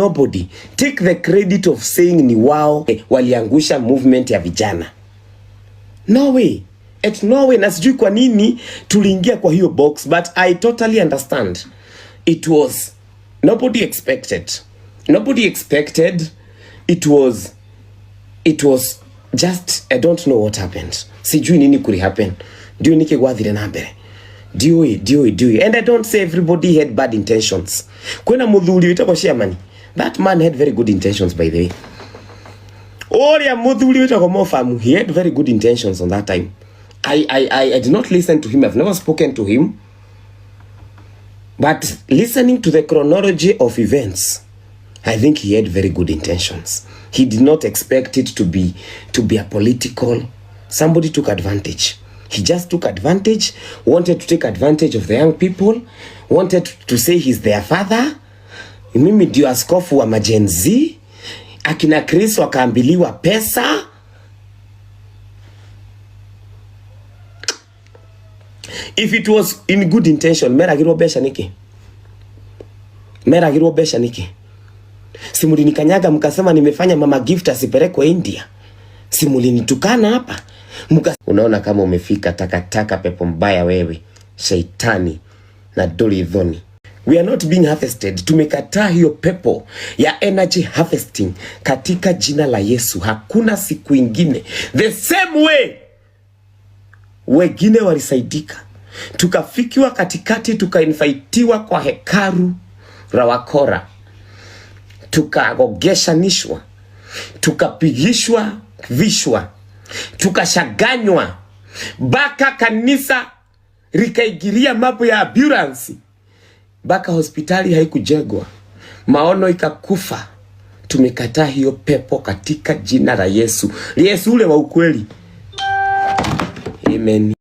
Nobody take the credit of saying ni wao waliangusha movement ya vijana. No way. At no way. Na sijui kwa nini tuliingia kwa hiyo box, but I totally understand. It was nobody expected. Nobody expected. It was just, I don't know what happened. Sijui nini kuli happen. Diyo nike gwathire na mbere. Diyo. And I don't say everybody had bad intentions. Kwena muthuri witako Shamani. That man had very good intentions, by the way. Oria muthuri witako Mofamu, he had very good intentions on that time. I did not listen to him. I've never spoken to him. But listening to the chronology of events, I think he had very good intentions. He did not expect it to be a political. Somebody took advantage. He just took advantage, wanted to take advantage of the young people, wanted to say he's their father. Mimi ndio askofu wa majenzi, akina Chris wakaambiliwa pesa. If it was in good intention, mera girwo besha niki. Simulini kanyaga mkasema nimefanya mama gift asipelekwe India. Simulini tukana hapa. Unaona kama umefika takataka pepo mbaya wewe, shaitani na doli dhoni. We are not being harvested. Tumekataa hiyo pepo ya energy harvesting katika jina la Yesu. Hakuna siku ingine. The same way wengine walisaidika. Tukafikiwa katikati, tukainvitiwa kwa hekaru la wakora. Tukagogeshanishwa. Tukapigishwa vishwa. Tukashaganywa. Baka kanisa likaigiria mambo ya ambulance. Baka hospitali haikujengwa. Maono ikakufa. Tumekataa hiyo pepo katika jina la Yesu. Yesu ule wa ukweli. Amen.